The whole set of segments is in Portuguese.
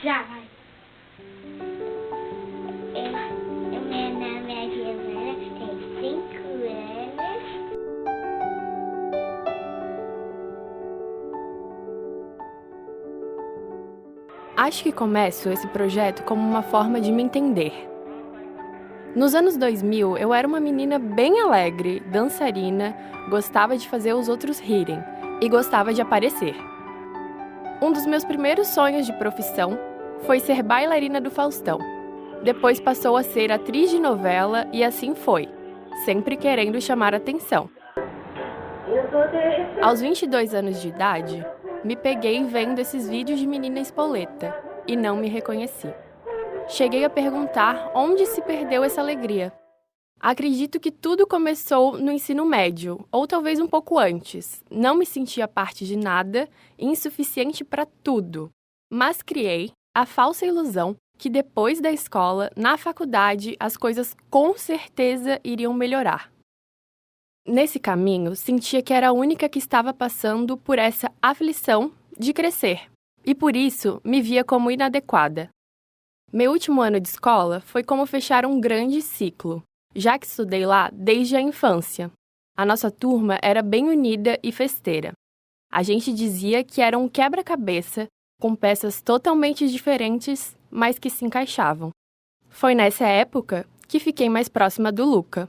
Já vai. Meu nome é Giovana, tenho 5 anos. Acho que começo esse projeto como uma forma de me entender. Nos anos 2000, eu era uma menina bem alegre, dançarina, gostava de fazer os outros rirem e gostava de aparecer. Um dos meus primeiros sonhos de profissão foi ser bailarina do Faustão. Depois passou a ser atriz de novela e assim foi, sempre querendo chamar atenção. Aos 22 anos de idade, me peguei vendo esses vídeos de menina espoleta e não me reconheci. Cheguei a perguntar onde se perdeu essa alegria. Acredito que tudo começou no ensino médio, ou talvez um pouco antes. Não me sentia parte de nada e insuficiente para tudo, mas criei a falsa ilusão que depois da escola, na faculdade, as coisas com certeza iriam melhorar. Nesse caminho, sentia que era a única que estava passando por essa aflição de crescer, e por isso me via como inadequada. Meu último ano de escola foi como fechar um grande ciclo, já que estudei lá desde a infância. A nossa turma era bem unida e festeira. A gente dizia que era um quebra-cabeça com peças totalmente diferentes, mas que se encaixavam. Foi nessa época que fiquei mais próxima do Luca.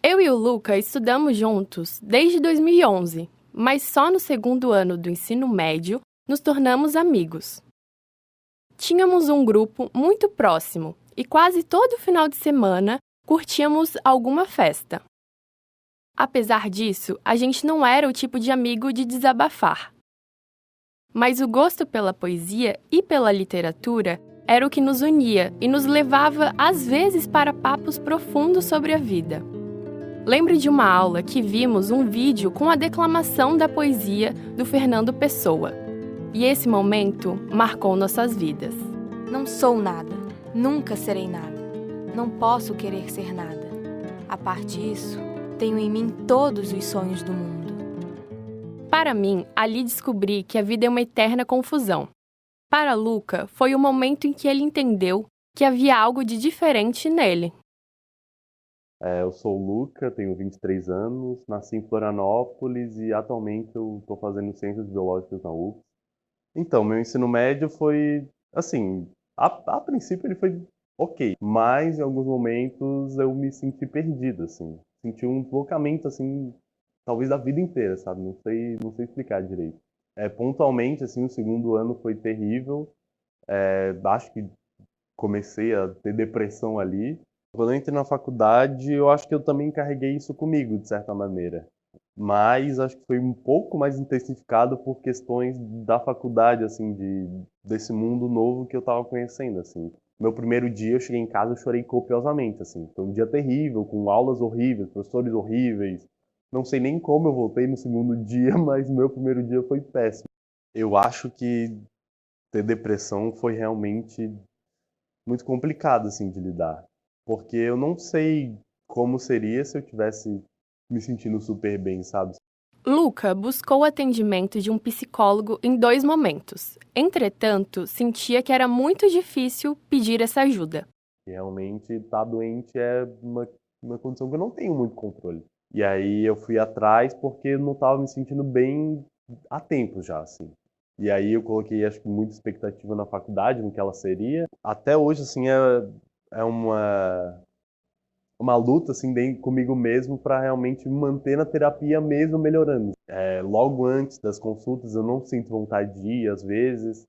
Eu e o Luca estudamos juntos desde 2011, mas só no segundo ano do ensino médio nos tornamos amigos. Tínhamos um grupo muito próximo e quase todo final de semana curtíamos alguma festa. Apesar disso, a gente não era o tipo de amigo de desabafar. Mas o gosto pela poesia e pela literatura era o que nos unia e nos levava, às vezes, para papos profundos sobre a vida. Lembro de uma aula que vimos um vídeo com a declamação da poesia do Fernando Pessoa. E esse momento marcou nossas vidas. Não sou nada, nunca serei nada. Não posso querer ser nada. A parte disso, tenho em mim todos os sonhos do mundo. Para mim, ali descobri que a vida é uma eterna confusão. Para Luca, foi o momento em que ele entendeu que havia algo de diferente nele. Eu sou o Luca, tenho 23 anos, nasci em Florianópolis e atualmente eu estou fazendo Ciências Biológicas na UFS. Então, meu ensino médio foi, assim, a princípio ele foi ok, mas em alguns momentos eu me senti perdido, assim. Senti um deslocamento, assim, talvez da vida inteira, sabe? Não sei explicar direito. Pontualmente, assim, o segundo ano foi terrível. Acho que comecei a ter depressão ali. Quando eu entrei na faculdade, eu acho que eu também carreguei isso comigo, de certa maneira. Mas acho que foi um pouco mais intensificado por questões da faculdade, assim, desse mundo novo que eu estava conhecendo, assim. Meu primeiro dia, eu cheguei em casa e chorei copiosamente, assim. Foi um dia terrível, com aulas horríveis, professores horríveis. Não sei nem como eu voltei no segundo dia, mas o meu primeiro dia foi péssimo. Eu acho que ter depressão foi realmente muito complicado, assim, de lidar. Porque eu não sei como seria se eu tivesse me sentindo super bem, sabe? Luca buscou o atendimento de um psicólogo em 2 momentos. Entretanto, sentia que era muito difícil pedir essa ajuda. Realmente, estar doente é uma condição que eu não tenho muito controle. E aí eu fui atrás porque eu não estava me sentindo bem há tempo já, assim. E aí eu coloquei, acho que, muita expectativa na faculdade, no que ela seria. Até hoje, assim, é uma luta assim comigo mesmo para realmente me manter na terapia mesmo melhorando. Logo antes das consultas eu não sinto vontade de ir às vezes,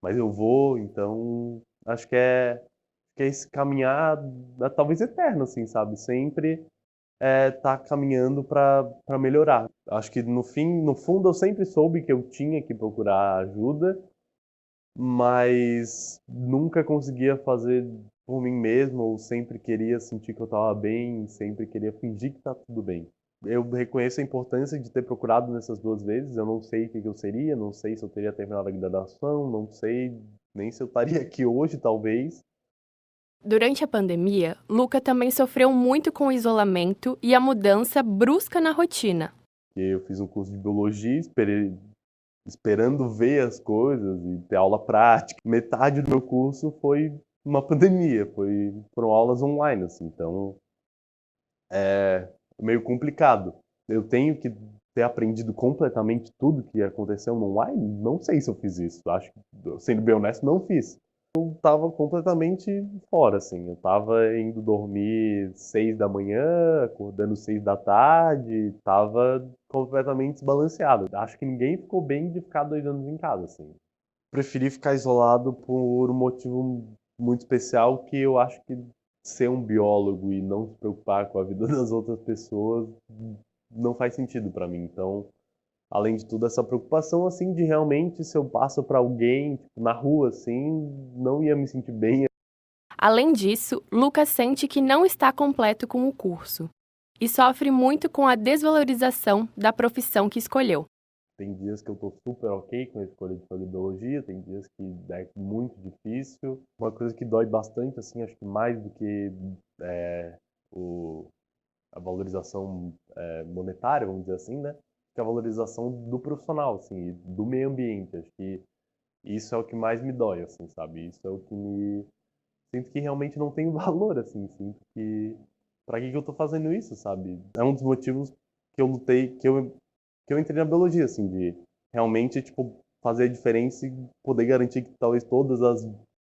mas eu vou, então acho que é esse caminhar talvez eterno, assim, sabe? Sempre tá caminhando para melhorar. Acho que no fundo eu sempre soube que eu tinha que procurar ajuda, mas nunca conseguia fazer por mim mesmo, ou sempre queria sentir que eu estava bem, sempre queria fingir que está tudo bem. Eu reconheço a importância de ter procurado nessas 2 vezes, eu não sei o que eu seria, não sei se eu teria terminado a graduação, não sei nem se eu estaria aqui hoje, talvez. Durante a pandemia, Luca também sofreu muito com o isolamento e a mudança brusca na rotina. Eu fiz um curso de biologia, esperei esperando ver as coisas e ter aula prática. Metade do meu curso foi uma pandemia, foram aulas online, assim, então é meio complicado. Eu tenho que ter aprendido completamente tudo que aconteceu no online? Não sei se eu fiz isso. Acho que, sendo bem honesto, não fiz. Eu tava completamente fora, assim. Eu tava indo dormir 6 da manhã, acordando 6 da tarde, tava completamente desbalanceado. Acho que ninguém ficou bem de ficar 2 anos em casa, assim. Preferi ficar isolado por um motivo muito especial, que eu acho que ser um biólogo e não se preocupar com a vida das outras pessoas não faz sentido para mim. Então, além de tudo, essa preocupação, assim, de realmente, se eu passo para alguém, tipo, na rua, assim, não ia me sentir bem. Além disso, Lucas sente que não está completo com o curso e sofre muito com a desvalorização da profissão que escolheu. Tem dias que eu tô super ok com a escolha de fazer biologia, tem dias que é muito difícil. Uma coisa que dói bastante, assim, acho que mais do que a valorização monetária, vamos dizer assim, né? Que é a valorização do profissional, assim, e do meio ambiente. Acho que isso é o que mais me dói, assim, sabe? Isso é o que me... Sinto que realmente não tem valor, assim, sinto que... Pra que eu tô fazendo isso, sabe? É um dos motivos que eu lutei, que eu entrei na biologia, assim, de realmente, tipo, fazer a diferença e poder garantir que talvez todas as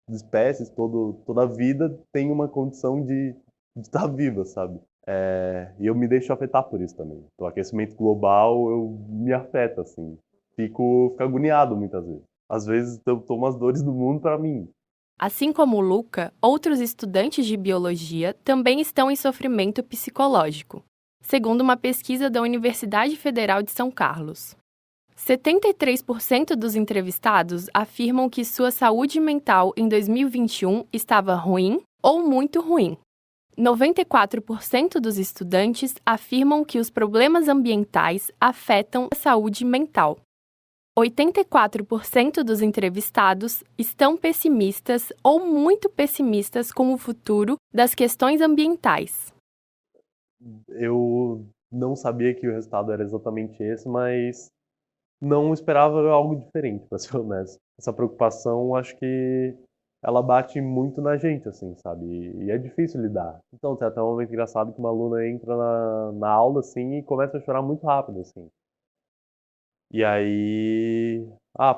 espécies, toda a vida tenha uma condição de estar viva, sabe? E eu me deixo afetar por isso também. O aquecimento global, me afeta, assim. Fico agoniado muitas vezes. Às vezes eu tomo as dores do mundo para mim. Assim como o Luca, outros estudantes de biologia também estão em sofrimento psicológico, segundo uma pesquisa da Universidade Federal de São Carlos. 73% dos entrevistados afirmam que sua saúde mental em 2021 estava ruim ou muito ruim. 94% dos estudantes afirmam que os problemas ambientais afetam a saúde mental. 84% dos entrevistados estão pessimistas ou muito pessimistas com o futuro das questões ambientais. Eu não sabia que o resultado era exatamente esse, mas não esperava algo diferente, para ser honesto. Essa preocupação, acho que ela bate muito na gente, assim, sabe? E é difícil lidar. Então, tem até um momento engraçado que uma aluna entra na aula, assim, e começa a chorar muito rápido, assim. E aí,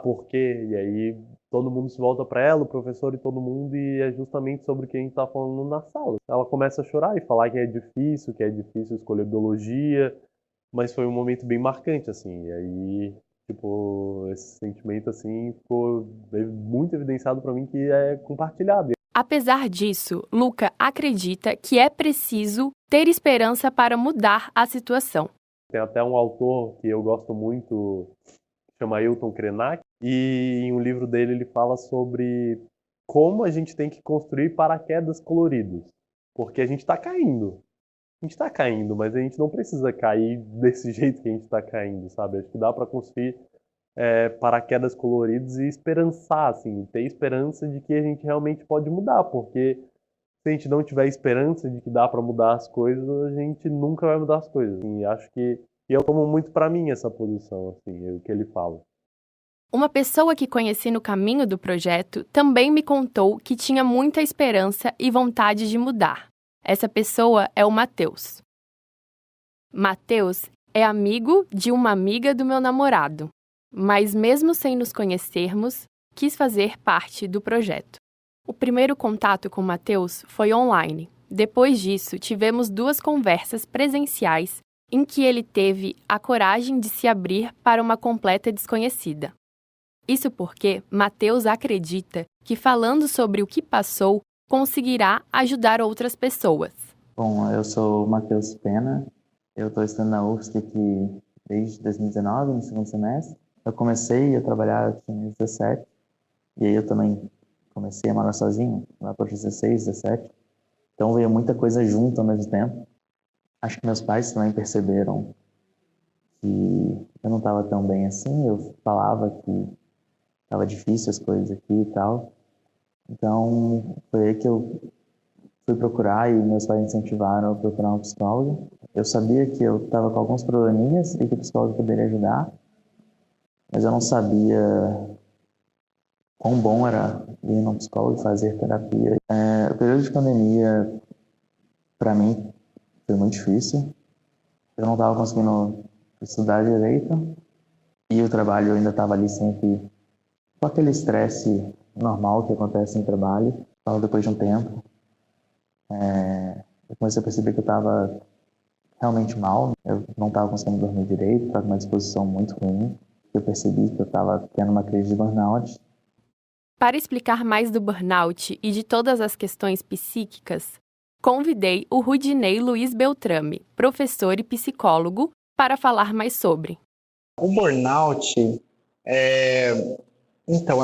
por quê? E aí todo mundo se volta para ela, o professor e todo mundo, e é justamente sobre o que a gente tá falando na sala. Ela começa a chorar e falar que é difícil escolher biologia, mas foi um momento bem marcante, assim. E aí, tipo, esse sentimento, assim, ficou muito evidenciado para mim que é compartilhado. Apesar disso, Luca acredita que é preciso ter esperança para mudar a situação. Tem até um autor que eu gosto muito, chama Ailton Krenak, e em um livro dele ele fala sobre como a gente tem que construir paraquedas coloridos. Porque a gente está caindo. A gente está caindo, mas a gente não precisa cair desse jeito que a gente está caindo, sabe? Acho que dá para construir paraquedas coloridos e esperançar, assim, ter esperança de que a gente realmente pode mudar, porque se a gente não tiver esperança de que dá para mudar as coisas, a gente nunca vai mudar as coisas. E acho que eu tomo muito para mim essa posição, assim, o que ele fala. Uma pessoa que conheci no caminho do projeto também me contou que tinha muita esperança e vontade de mudar. Essa pessoa é o Matheus. Matheus é amigo de uma amiga do meu namorado, mas mesmo sem nos conhecermos, quis fazer parte do projeto. O primeiro contato com Matheus foi online. Depois disso, tivemos 2 conversas presenciais em que ele teve a coragem de se abrir para uma completa desconhecida. Isso porque Matheus acredita que falando sobre o que passou, conseguirá ajudar outras pessoas. Bom, eu sou o Matheus Pena, eu estou estudando na UFSC aqui desde 2019, no segundo semestre. Eu comecei a trabalhar em 17, e aí eu também comecei a morar sozinho, lá para os 16, 17. Então veio muita coisa junto ao mesmo tempo. Acho que meus pais também perceberam que eu não estava tão bem assim. Eu falava que estava difícil as coisas aqui e tal. Então foi aí que eu fui procurar e meus pais incentivaram a procurar um psicólogo. Eu sabia que eu estava com alguns probleminhas e que o psicólogo poderia ajudar. mas eu não sabia quão bom era ir num psicólogo e fazer terapia. O período de pandemia, para mim, foi muito difícil. Eu não estava conseguindo estudar direito e o trabalho eu ainda estava ali sempre com aquele estresse normal que acontece em trabalho. Só depois de um tempo, eu comecei a perceber que eu estava realmente mal. Eu não estava conseguindo dormir direito, estava com uma disposição muito ruim. Eu percebi que eu estava tendo uma crise de burnout. Para explicar mais do burnout e de todas as questões psíquicas, convidei o Rudinei Luiz Beltrame, professor e psicólogo, para falar mais sobre. O burnout é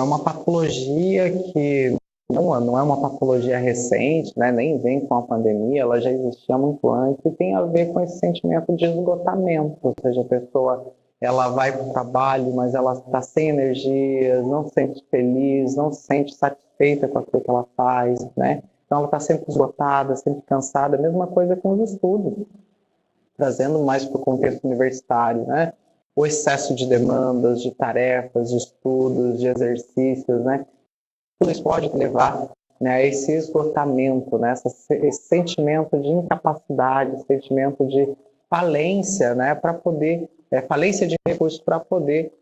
uma patologia que não é uma patologia recente, né? Nem vem com a pandemia, ela já existia muito antes e tem a ver com esse sentimento de esgotamento, ou seja, a pessoa ela vai para o trabalho, mas ela está sem energia, não se sente feliz, não se sente satisfeita com aquilo que ela faz, né? Então ela está sempre esgotada, sempre cansada. A mesma coisa com os estudos, trazendo mais para o contexto universitário, né? O excesso de demandas, de tarefas, de estudos, de exercícios, né? Tudo isso pode levar, né, a esse esgotamento, né? Esse sentimento de incapacidade, esse sentimento de falência, né? Para poder falência de recursos para poder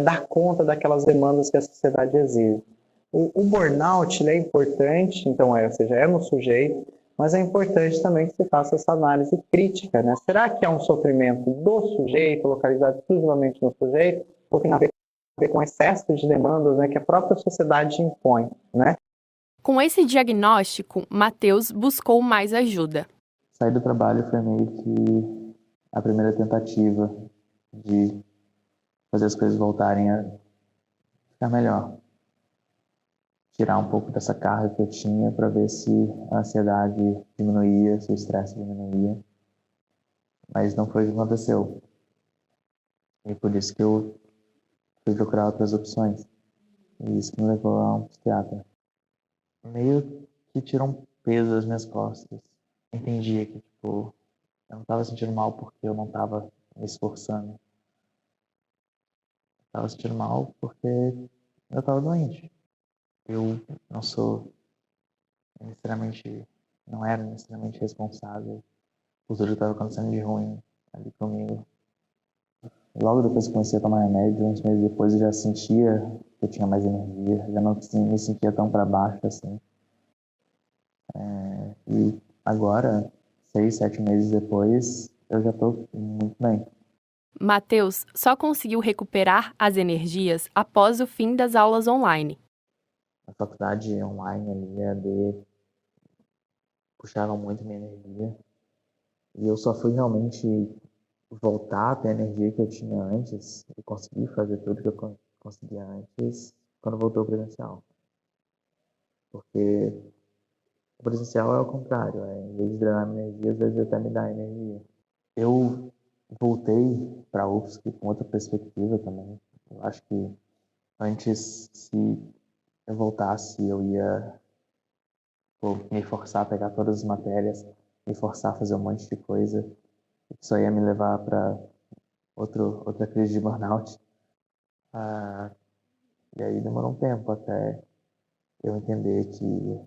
dar conta daquelas demandas que a sociedade exige. O burnout ele é importante, então, ou seja, é no sujeito, mas é importante também que se faça essa análise crítica, né? Será que é um sofrimento do sujeito, localizado exclusivamente no sujeito, ou tem a ver com excesso de demandas, né, que a própria sociedade impõe, né? Com esse diagnóstico, Matheus buscou mais ajuda. Sair do trabalho foi meio que a primeira tentativa de fazer as coisas voltarem a ficar melhor. Tirar um pouco dessa carga que eu tinha para ver se a ansiedade diminuía, se o estresse diminuía. Mas não foi o que aconteceu. E por isso que eu fui procurar outras opções. E isso me levou a um psiquiatra. Meio que tirou um peso das minhas costas. Entendia que, eu não estava sentindo mal porque eu não estava me esforçando. Eu estava sentindo mal porque eu estava doente. Eu não era necessariamente responsável por tudo que estava acontecendo de ruim ali comigo. Logo depois que comecei a tomar remédio, uns meses depois eu já sentia que eu tinha mais energia, já não me sentia tão para baixo assim. E agora, 6, 7 meses depois, eu já estou muito bem. Matheus só conseguiu recuperar as energias após o fim das aulas online. A faculdade online ali, EAD, puxava muito minha energia. E eu só fui realmente voltar a ter a energia que eu tinha antes e conseguir fazer tudo que eu conseguia antes quando voltou ao presencial. Porque o presencial é o contrário, em vez de drenar minha energia, às vezes até me dá energia. Eu voltei para a UFSC com outra perspectiva também. Eu acho que antes, se eu voltasse, eu ia me forçar a pegar todas as matérias, me forçar a fazer um monte de coisa. Isso ia me levar para outra crise de burnout. E aí demorou um tempo até eu entender que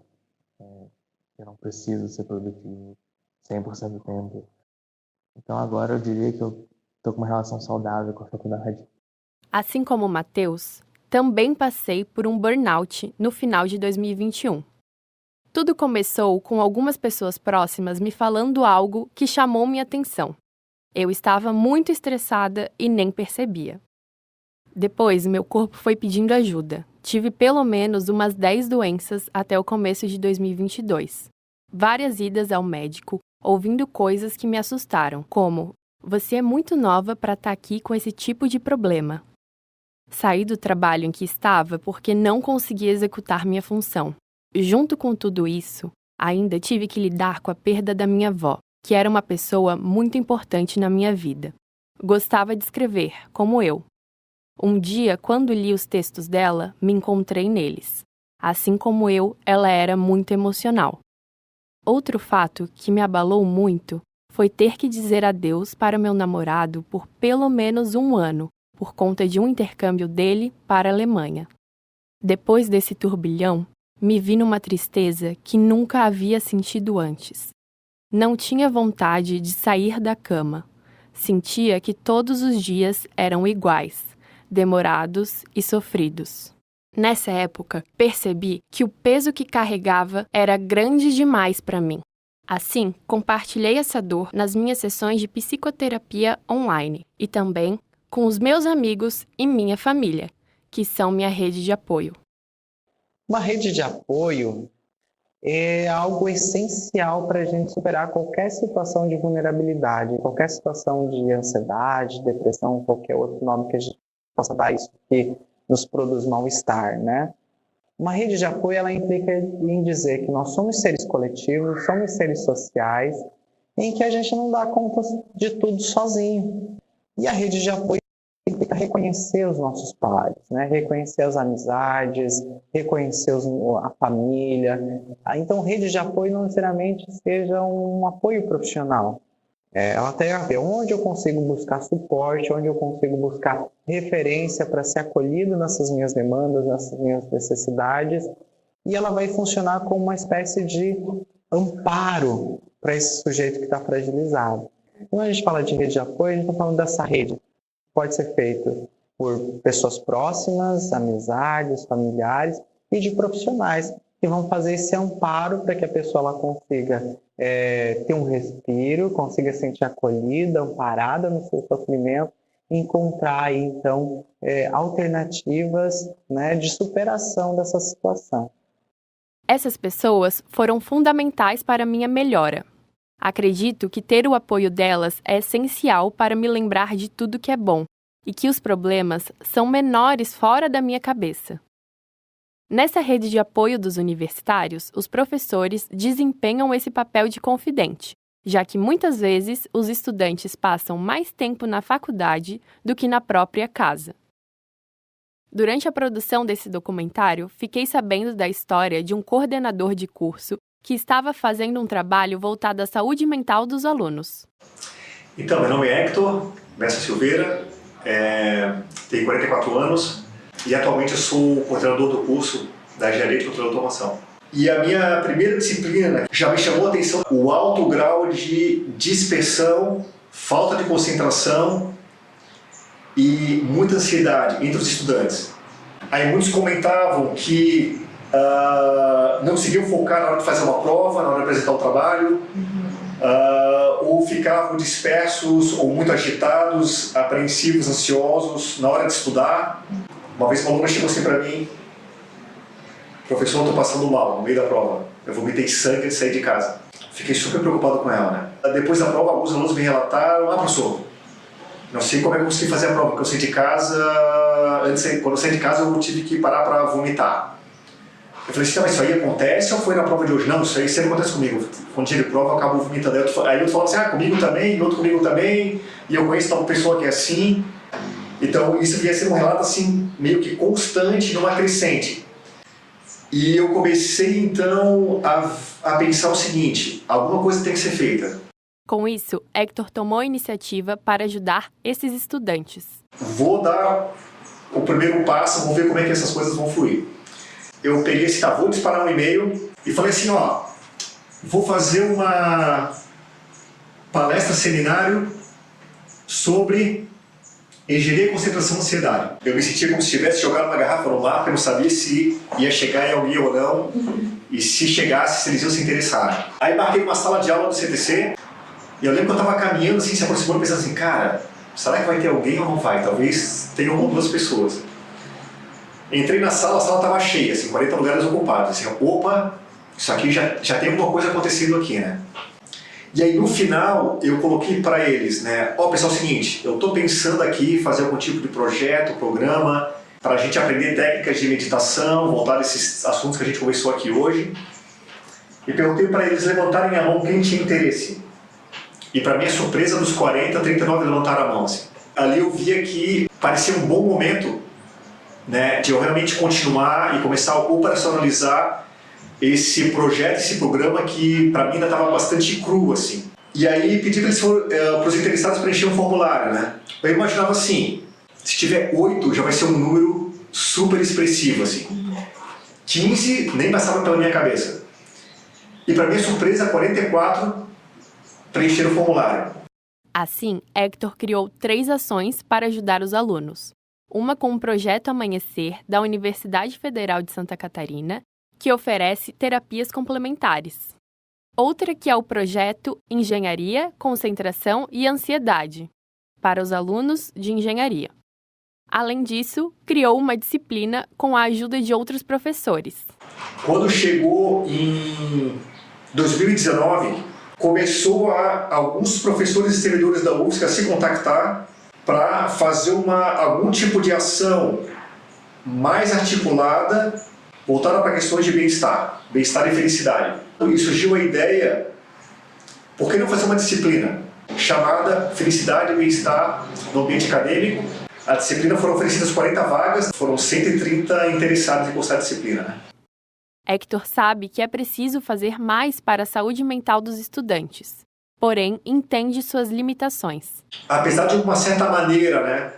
eu não preciso ser produtivo 100% do tempo. Então agora eu diria que eu estou com uma relação saudável com a faculdade. Assim como o Matheus, também passei por um burnout no final de 2021. Tudo começou com algumas pessoas próximas me falando algo que chamou minha atenção. Eu estava muito estressada e nem percebia. Depois, meu corpo foi pedindo ajuda. Tive pelo menos umas 10 doenças até o começo de 2022. Várias idas ao médico, ouvindo coisas que me assustaram, como: "Você é muito nova para estar aqui com esse tipo de problema." Saí do trabalho em que estava porque não conseguia executar minha função. Junto com tudo isso, ainda tive que lidar com a perda da minha avó, que era uma pessoa muito importante na minha vida. Gostava de escrever, como eu. Um dia, quando li os textos dela, me encontrei neles. Assim como eu, ela era muito emocional. Outro fato que me abalou muito foi ter que dizer adeus para meu namorado por pelo menos um ano, por conta de um intercâmbio dele para a Alemanha. Depois desse turbilhão, me vi numa tristeza que nunca havia sentido antes. Não tinha vontade de sair da cama. Sentia que todos os dias eram iguais, demorados e sofridos. Nessa época, percebi que o peso que carregava era grande demais para mim. Assim, compartilhei essa dor nas minhas sessões de psicoterapia online e também com os meus amigos e minha família, que são minha rede de apoio. Uma rede de apoio é algo essencial para a gente superar qualquer situação de vulnerabilidade, qualquer situação de ansiedade, depressão, qualquer outro nome que a gente possa dar isso que nos produz mal-estar, né? Uma rede de apoio, ela implica em dizer que nós somos seres coletivos, somos seres sociais, em que a gente não dá conta de tudo sozinho. E a rede de apoio implica reconhecer os nossos pares, né? Reconhecer as amizades, reconhecer a família. Então, rede de apoio não necessariamente seja um apoio profissional. Ela tem a ver onde eu consigo buscar suporte, onde eu consigo buscar referência para ser acolhido nessas minhas demandas, nessas minhas necessidades, e ela vai funcionar como uma espécie de amparo para esse sujeito que está fragilizado. Quando a gente fala de rede de apoio, a gente está falando dessa rede que pode ser feita por pessoas próximas, amizades, familiares e de profissionais que vão fazer esse amparo para que a pessoa ela consiga ter um respiro, consiga se sentir acolhida, amparada no seu sofrimento, e encontrar aí, então, alternativas, né, de superação dessa situação. Essas pessoas foram fundamentais para a minha melhora. Acredito que ter o apoio delas é essencial para me lembrar de tudo que é bom e que os problemas são menores fora da minha cabeça. Nessa rede de apoio dos universitários, os professores desempenham esse papel de confidente, já que muitas vezes os estudantes passam mais tempo na faculdade do que na própria casa. Durante a produção desse documentário, fiquei sabendo da história de um coordenador de curso que estava fazendo um trabalho voltado à saúde mental dos alunos. Então, meu nome é Hector Bessa Silveira, tenho 44 anos. E atualmente eu sou coordenador do curso da Engenharia de Controle de Automação. E a minha primeira disciplina já me chamou a atenção o alto grau de dispersão, falta de concentração e muita ansiedade entre os estudantes. Aí muitos comentavam que não conseguiam focar na hora de fazer uma prova, na hora de apresentar um trabalho, ou ficavam dispersos ou muito agitados, apreensivos, ansiosos na hora de estudar. Uma vez uma aluna chegou assim para mim: professor, eu estou passando mal no meio da prova, eu vomitei sangue antes de sair de casa. Fiquei super preocupado com ela, né? Depois da prova, alguns alunos me relataram: professor, não sei como é que eu consegui fazer a prova, porque eu saí de casa, quando eu saí de casa eu tive que parar para vomitar. Eu falei assim: mas isso aí acontece ou foi na prova de hoje? Não, isso aí sempre acontece comigo. Quando dia de prova eu acabo vomitando. Aí eu falo assim: comigo também, e outro comigo também, e eu conheço uma pessoa que é assim. Então isso devia ser um relato assim, meio que constante, numa crescente. E eu comecei então a pensar o seguinte: alguma coisa tem que ser feita. Com isso, Hector tomou a iniciativa para ajudar esses estudantes. Vou dar o primeiro passo, vamos ver como é que essas coisas vão fluir. Eu peguei esse vou disparar um e-mail e falei assim: vou fazer uma palestra, seminário sobre engenharia, concentração e ansiedade. Eu me sentia como se tivesse jogado uma garrafa no mar, eu não sabia se ia chegar em alguém ou não, e se chegasse, se eles iam se interessar. Aí marquei uma sala de aula do CTC, e eu lembro que eu estava caminhando, assim, se aproximando, pensando assim: cara, será que vai ter alguém ou não vai? Talvez tenha uma ou duas pessoas. Entrei na sala, a sala estava cheia, assim, 40 lugares ocupados. Assim, opa, isso aqui já tem alguma coisa acontecendo aqui, né? E aí no final eu coloquei para eles, né? Pessoal, é o seguinte, eu estou pensando aqui fazer algum tipo de projeto, programa, para a gente aprender técnicas de meditação, voltar a esses assuntos que a gente conversou aqui hoje. E perguntei para eles levantarem a mão quem tinha interesse. E para minha surpresa, dos 40, 39 levantaram a mão. Assim. Ali eu via que parecia um bom momento, né, de eu realmente continuar e começar a operacionalizar esse projeto, esse programa que para mim ainda estava bastante cru, assim. E aí pedi para os interessados preencher um formulário, né? Eu imaginava assim: Se tiver 8, já vai ser um número super expressivo, assim. 15 nem passava pela minha cabeça. E para minha surpresa, 44 preencheram o formulário. Assim, Hector criou 3 ações para ajudar os alunos. Uma com o Projeto Amanhecer, da Universidade Federal de Santa Catarina, que oferece terapias complementares. Outra que é o Projeto Engenharia, Concentração e Ansiedade, para os alunos de engenharia. Além disso, criou uma disciplina com a ajuda de outros professores. Quando chegou em 2019, começou alguns professores e servidores da UFSC a se contactar para fazer algum tipo de ação mais articulada, voltada para questões de bem-estar e felicidade. E surgiu a ideia, por que não fazer uma disciplina chamada Felicidade e Bem-Estar no Ambiente Acadêmico? A disciplina foram oferecidas 40 vagas, foram 130 interessados em cursar a disciplina, né? Hector sabe que é preciso fazer mais para a saúde mental dos estudantes, porém entende suas limitações. Apesar de uma certa maneira, né,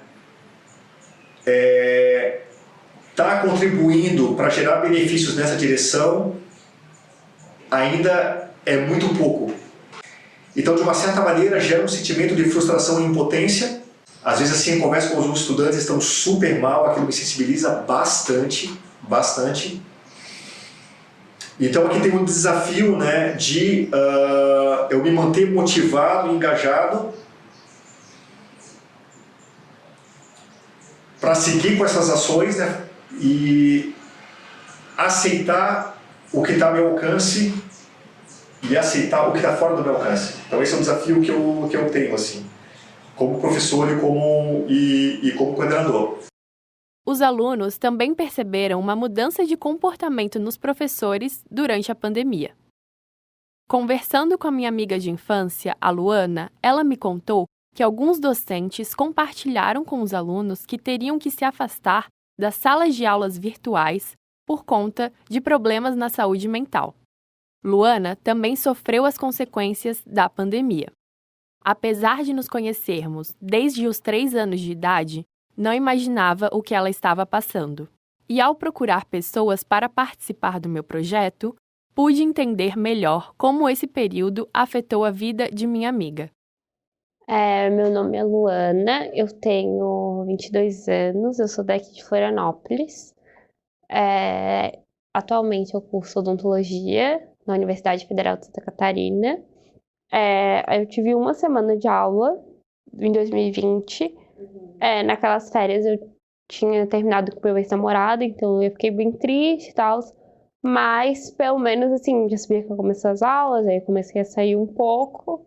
tá contribuindo para gerar benefícios nessa direção, ainda é muito pouco. Então, de uma certa maneira, gera um sentimento de frustração e impotência. Às vezes, assim, converso com os estudantes, estão super mal, aquilo me sensibiliza bastante. Então, aqui tem um desafio, né, de eu me manter motivado e engajado para seguir com essas ações, né, e aceitar o que está ao meu alcance e aceitar o que está fora do meu alcance. Então, esse é o desafio que eu tenho, assim, como professor e como coordenador. Os alunos também perceberam uma mudança de comportamento nos professores durante a pandemia. Conversando com a minha amiga de infância, a Luana, ela me contou que alguns docentes compartilharam com os alunos que teriam que se afastar das salas de aulas virtuais por conta de problemas na saúde mental. Luana também sofreu as consequências da pandemia. Apesar de nos conhecermos desde os 3 anos de idade, não imaginava o que ela estava passando. E ao procurar pessoas para participar do meu projeto, pude entender melhor como esse período afetou a vida de minha amiga. Meu nome é Luana, eu tenho 22 anos, eu sou daqui de Florianópolis. Atualmente eu curso odontologia na Universidade Federal de Santa Catarina. Eu tive uma semana de aula em 2020. Naquelas férias eu tinha terminado com meu ex-namorado, então eu fiquei bem triste e tal. Mas pelo menos assim, já sabia que eu comecei as aulas, aí eu comecei a sair um pouco,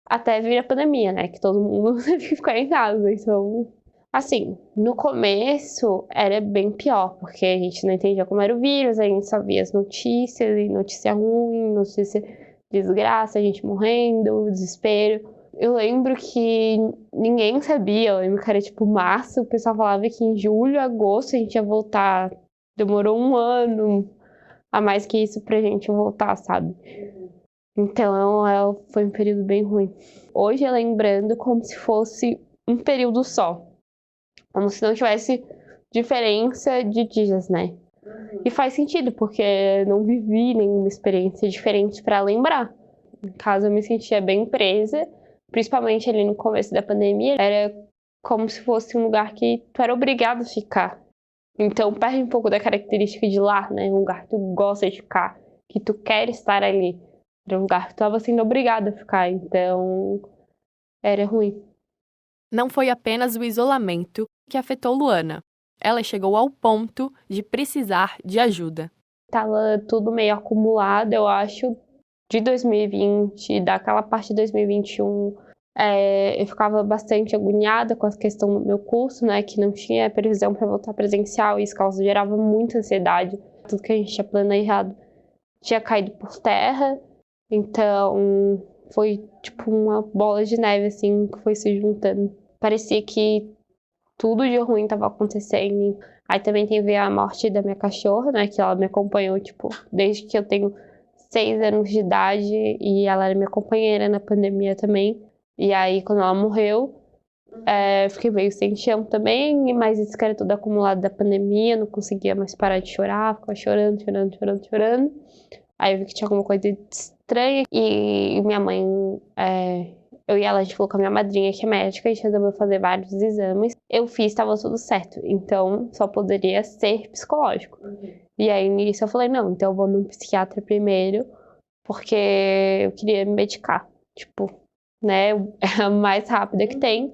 até vir a pandemia, né? Que todo mundo teve que ficar em casa. Então, assim, no começo era bem pior, porque a gente não entendia como era o vírus, a gente só via as notícias, e notícia ruim, notícia desgraça, a gente morrendo, desespero. Eu lembro que ninguém sabia, eu lembro que era tipo março, o pessoal falava que em julho, agosto a gente ia voltar. Demorou 1 ano a mais que isso pra gente voltar, sabe? Então foi um período bem ruim. Hoje, lembrando como se fosse um período só. Como se não tivesse diferença de dias, né? E faz sentido, porque eu não vivi nenhuma experiência diferente pra lembrar. Em casa eu me sentia bem presa, principalmente ali no começo da pandemia. Era como se fosse um lugar que tu era obrigado a ficar. Então perde um pouco da característica de lar, né? Um lugar que tu gosta de ficar, que tu quer estar ali. Era um lugar que tu estava sendo obrigado a ficar, então era ruim. Não foi apenas o isolamento que afetou Luana. Ela chegou ao ponto de precisar de ajuda. Tava tudo meio acumulado, eu acho, de 2020, daquela parte de 2021. Eu ficava bastante agoniada com a questão do meu curso, né, que não tinha previsão para voltar presencial, e isso gerava muita ansiedade. Tudo que a gente tinha planejado tinha caído por terra, então foi tipo uma bola de neve, assim, que foi se juntando. Parecia que tudo de ruim estava acontecendo. Aí também teve a morte da minha cachorra, né, que ela me acompanhou, tipo, desde que eu tenho 6 anos de idade, e ela era minha companheira na pandemia também. E aí, quando ela morreu, Fiquei meio sem chão também, mas isso que era tudo acumulado da pandemia, não conseguia mais parar de chorar, ficava chorando. Aí eu vi que tinha alguma coisa estranha e minha mãe, eu e ela, a gente falou com a minha madrinha que é médica, a gente resolveu fazer vários exames. Eu fiz, estava tudo certo, então só poderia ser psicológico. E aí nisso eu falei, não, então eu vou num psiquiatra primeiro, porque eu queria me medicar, tipo, né, é a mais rápida que tem.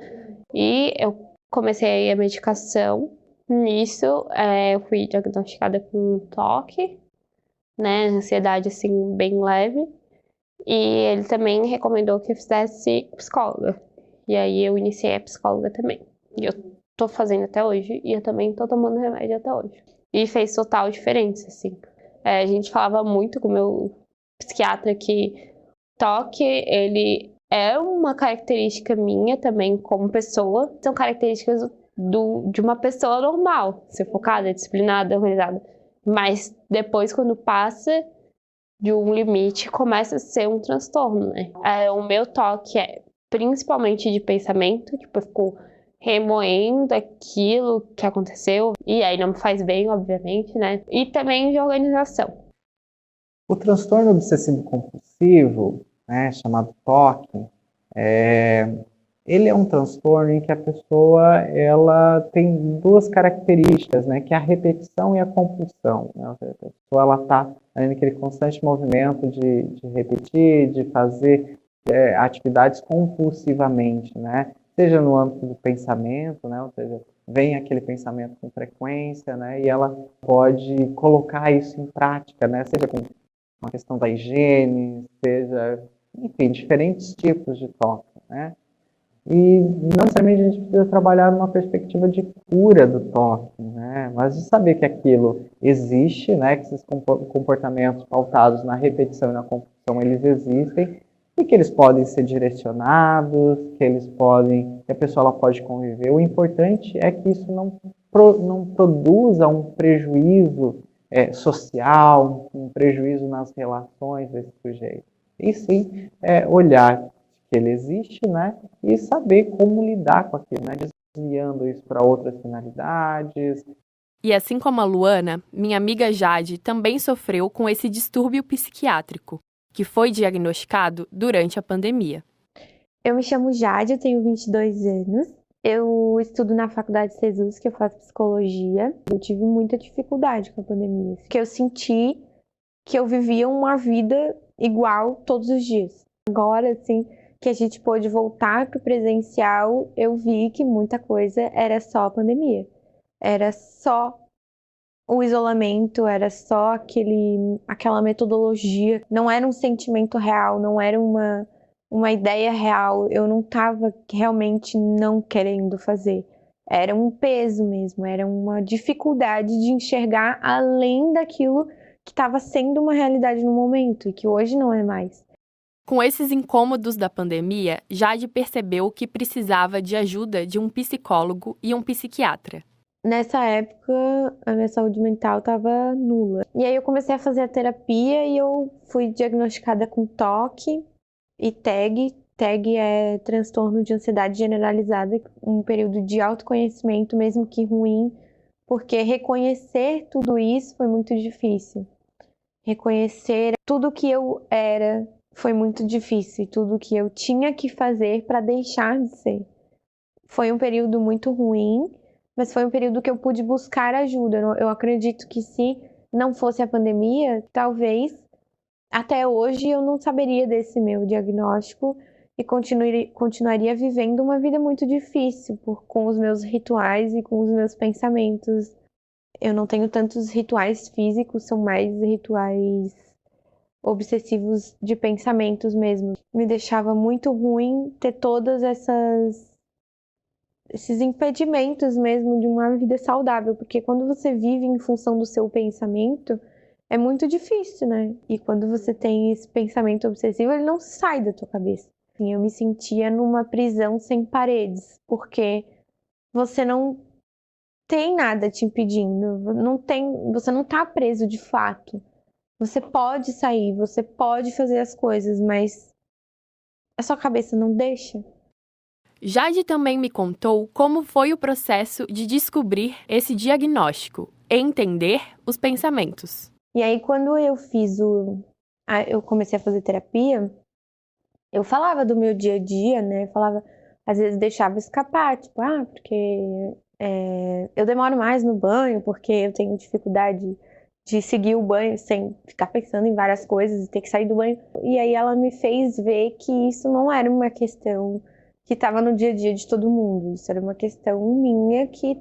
E eu comecei a medicação. Nisso, eu fui diagnosticada com TOC, né, ansiedade assim bem leve. E ele também recomendou que eu fizesse psicóloga. E aí eu iniciei a psicóloga também. E eu tô fazendo até hoje e eu também tô tomando remédio até hoje. E fez total diferença, assim. A gente falava muito com o meu psiquiatra que TOC, ele é uma característica minha também como pessoa. São características de uma pessoa normal, ser focada, disciplinada, organizada. Mas depois, quando passa de um limite, começa a ser um transtorno, né? O meu toque é principalmente de pensamento, tipo, eu fico remoendo aquilo que aconteceu, e aí não me faz bem, obviamente, né? E também de organização. O transtorno obsessivo compulsivo, né, chamado TOC, ele é um transtorno em que a pessoa ela tem duas características, né, que é a repetição e a compulsão. Né? A pessoa ela está naquele constante movimento de repetir, de fazer atividades compulsivamente, né? Seja no âmbito do pensamento, né? Ou seja, vem aquele pensamento com frequência, né? E ela pode colocar isso em prática, né? Seja com uma questão da higiene, seja, enfim, diferentes tipos de TOC, né? E não necessariamente a gente precisa trabalhar numa perspectiva de cura do TOC, né? Mas de saber que aquilo existe, né? Que esses comportamentos pautados na repetição e na compulsão, eles existem, e que eles podem ser direcionados, que a pessoa ela pode conviver. O importante é que isso não produza um prejuízo social, um prejuízo nas relações desse sujeito. E sim, olhar que ele existe, né? E saber como lidar com aquilo, né? Desviando isso para outras finalidades. E assim como a Luana, minha amiga Jade também sofreu com esse distúrbio psiquiátrico, que foi diagnosticado durante a pandemia. Eu me chamo Jade, eu tenho 22 anos. Eu estudo na Faculdade CESUS, que eu faço psicologia. Eu tive muita dificuldade com a pandemia, porque eu senti que eu vivia uma vida igual todos os dias. Agora, assim, que a gente pôde voltar para o presencial, eu vi que muita coisa era só a pandemia. Era só o isolamento, era só aquela metodologia. Não era um sentimento real, não era uma ideia real. Eu não estava realmente não querendo fazer. Era um peso mesmo, era uma dificuldade de enxergar além daquilo que estava sendo uma realidade no momento e que hoje não é mais. Com esses incômodos da pandemia, Jade percebeu que precisava de ajuda de um psicólogo e um psiquiatra. Nessa época, a minha saúde mental estava nula. E aí eu comecei a fazer a terapia e eu fui diagnosticada com TOC e TAG. TAG é transtorno de ansiedade generalizada, um período de autoconhecimento, mesmo que ruim, porque reconhecer tudo isso foi muito difícil. Reconhecer tudo que eu era foi muito difícil, tudo que eu tinha que fazer para deixar de ser. Foi um período muito ruim, mas foi um período que eu pude buscar ajuda. Eu acredito que se não fosse a pandemia, talvez até hoje eu não saberia desse meu diagnóstico e continuaria vivendo uma vida muito difícil com os meus rituais e com os meus pensamentos. Eu não tenho tantos rituais físicos, são mais rituais obsessivos de pensamentos mesmo. Me deixava muito ruim ter todas esses impedimentos mesmo de uma vida saudável, porque quando você vive em função do seu pensamento, é muito difícil, né? E quando você tem esse pensamento obsessivo, ele não sai da tua cabeça. Eu me sentia numa prisão sem paredes, porque você não tem nada te impedindo, você não tá preso de fato. Você pode sair, você pode fazer as coisas, mas a sua cabeça não deixa. Jade também me contou como foi o processo de descobrir esse diagnóstico e entender os pensamentos. E aí, quando eu eu comecei a fazer terapia, eu falava do meu dia a dia, né? Falava, às vezes deixava escapar, tipo, porque eu demoro mais no banho, porque eu tenho dificuldade de seguir o banho sem ficar pensando em várias coisas e ter que sair do banho. E aí ela me fez ver que isso não era uma questão que estava no dia a dia de todo mundo. Isso era uma questão minha que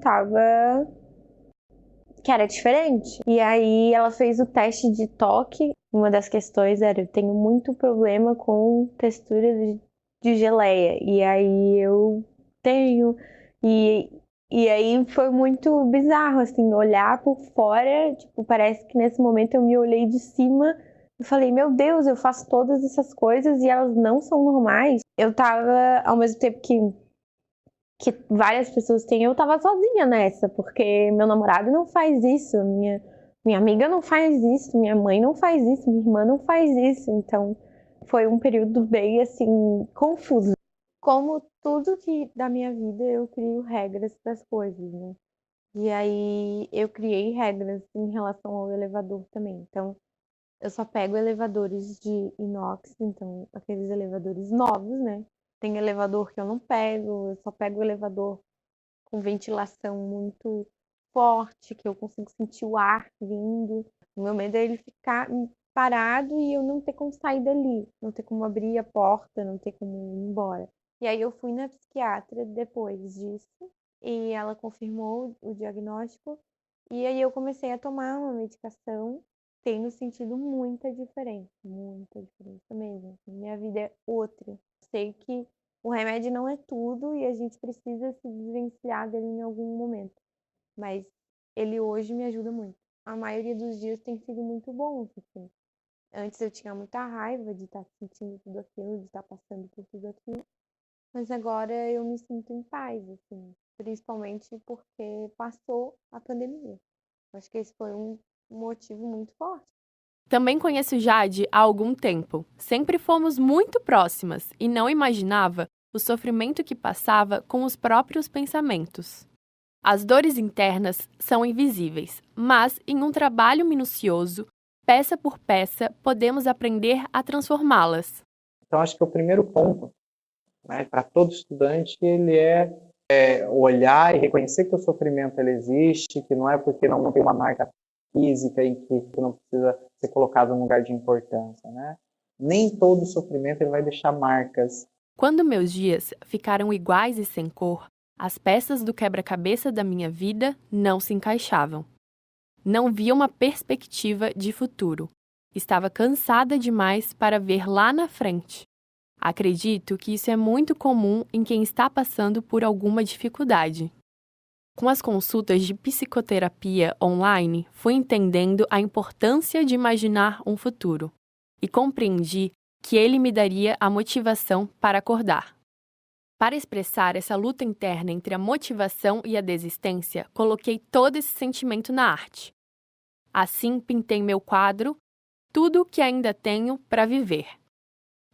era diferente. E aí ela fez o teste de toque. Uma das questões era, eu tenho muito problema com textura de geleia. E aí eu tenho. E aí foi muito bizarro, assim, olhar por fora. Tipo, parece que nesse momento eu me olhei de cima e falei, meu Deus, eu faço todas essas coisas e elas não são normais. Eu tava, ao mesmo tempo que várias pessoas têm, eu tava sozinha nessa, porque meu namorado não faz isso, minha amiga não faz isso, minha mãe não faz isso, minha irmã não faz isso. Então foi um período bem, assim, confuso. Como tudo da minha vida, eu crio regras para as coisas, né? E aí eu criei regras em relação ao elevador também. Então eu só pego elevadores de inox, então aqueles elevadores novos, né? Tem elevador que eu não pego, eu só pego o elevador com ventilação muito forte, que eu consigo sentir o ar vindo. O meu medo é ele ficar parado e eu não ter como sair dali, não ter como abrir a porta, não ter como ir embora. E aí eu fui na psiquiatra depois disso e ela confirmou o diagnóstico e aí eu comecei a tomar uma medicação. Tenho sentido muita diferença mesmo. Minha vida é outra. Sei que o remédio não é tudo e a gente precisa se desvencilhar dele em algum momento. Mas ele hoje me ajuda muito. A maioria dos dias tem sido muito bom, assim. Antes eu tinha muita raiva de estar sentindo tudo aquilo, de estar passando por tudo aquilo. Mas agora eu me sinto em paz, assim. Principalmente porque passou a pandemia. Acho que esse foi um motivo muito forte. Também conheço Jade há algum tempo. Sempre fomos muito próximas e não imaginava o sofrimento que passava com os próprios pensamentos. As dores internas são invisíveis, mas em um trabalho minucioso, peça por peça, podemos aprender a transformá-las. Então, acho que o primeiro ponto, né, para todo estudante, ele é olhar e reconhecer que o sofrimento ele existe, que não é porque não tem uma marca física em que não precisa ser colocado em um lugar de importância, né? Nem todo sofrimento ele vai deixar marcas. Quando meus dias ficaram iguais e sem cor, as peças do quebra-cabeça da minha vida não se encaixavam. Não via uma perspectiva de futuro. Estava cansada demais para ver lá na frente. Acredito que isso é muito comum em quem está passando por alguma dificuldade. Com as consultas de psicoterapia online, fui entendendo a importância de imaginar um futuro e compreendi que ele me daria a motivação para acordar. Para expressar essa luta interna entre a motivação e a desistência, coloquei todo esse sentimento na arte. Assim, pintei meu quadro, Tudo o que ainda tenho para viver.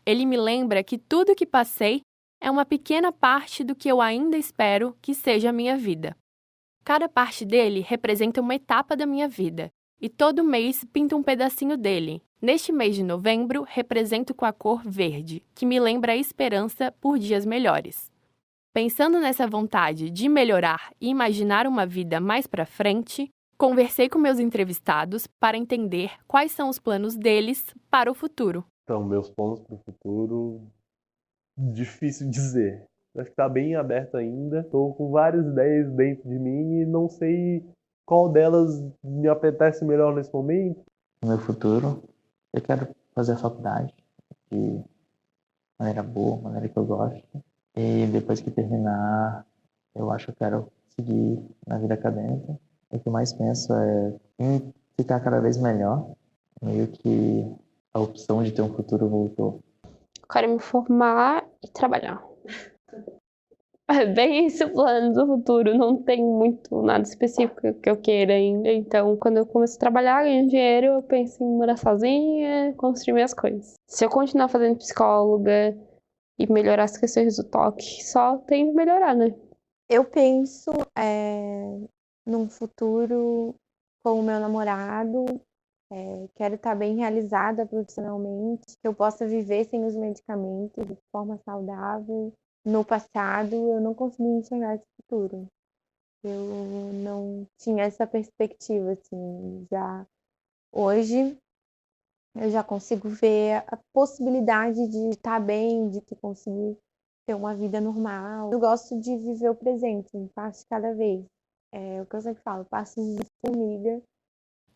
Ele me lembra que tudo o que passei é uma pequena parte do que eu ainda espero que seja a minha vida. Cada parte dele representa uma etapa da minha vida, e todo mês pinto um pedacinho dele. Neste mês de novembro, represento com a cor verde, que me lembra a esperança por dias melhores. Pensando nessa vontade de melhorar e imaginar uma vida mais para frente, conversei com meus entrevistados para entender quais são os planos deles para o futuro. Então, meus planos para o futuro, difícil dizer. Acho que está bem aberto ainda. Estou com várias ideias dentro de mim e não sei qual delas me apetece melhor nesse momento. No meu futuro, eu quero fazer a faculdade de maneira boa, maneira que eu gosto. E depois que terminar, eu acho que eu quero seguir na vida acadêmica. O que eu mais penso é em ficar cada vez melhor. Meio que a opção de ter um futuro voltou. Quero me formar e trabalhar. É bem esse o plano do futuro. Não tem muito nada específico que eu queira ainda. Então, quando eu começo a trabalhar, ganhar dinheiro, eu penso em morar sozinha, construir minhas coisas. Se eu continuar fazendo psicóloga e melhorar as questões do toque, só tem que melhorar, né? Eu penso num futuro com o meu namorado, quero estar bem realizada profissionalmente, que eu possa viver sem os medicamentos de forma saudável. No passado, eu não conseguia enxergar esse futuro. Eu não tinha essa perspectiva, assim. Hoje, eu já consigo ver a possibilidade de estar bem, de conseguir ter uma vida normal. Eu gosto de viver o presente, um passo de cada vez. É o que eu sempre falo, passos de formiga.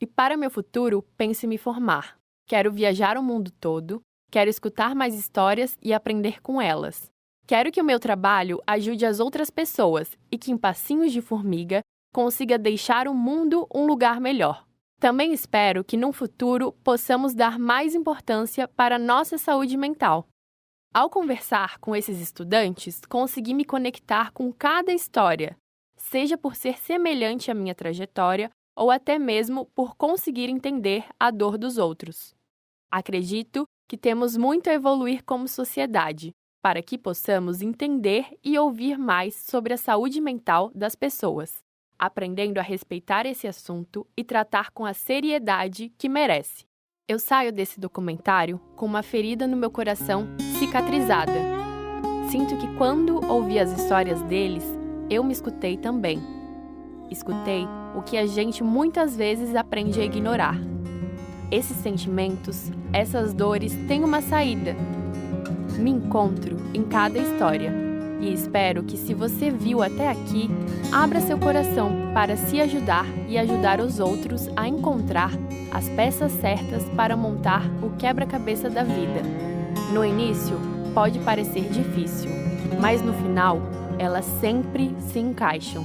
E para meu futuro, penso em me formar. Quero viajar o mundo todo, quero escutar mais histórias e aprender com elas. Quero que o meu trabalho ajude as outras pessoas e que, em passinhos de formiga, consiga deixar o mundo um lugar melhor. Também espero que, num futuro, possamos dar mais importância para a nossa saúde mental. Ao conversar com esses estudantes, consegui me conectar com cada história, seja por ser semelhante à minha trajetória ou até mesmo por conseguir entender a dor dos outros. Acredito que temos muito a evoluir como sociedade, para que possamos entender e ouvir mais sobre a saúde mental das pessoas, aprendendo a respeitar esse assunto e tratar com a seriedade que merece. Eu saio desse documentário com uma ferida no meu coração cicatrizada. Sinto que quando ouvi as histórias deles, eu me escutei também. Escutei o que a gente muitas vezes aprende a ignorar. Esses sentimentos, essas dores têm uma saída. Me encontro em cada história e espero que, se você viu até aqui, abra seu coração para se ajudar e ajudar os outros a encontrar as peças certas para montar o quebra-cabeça da vida. No início, pode parecer difícil, mas no final, elas sempre se encaixam.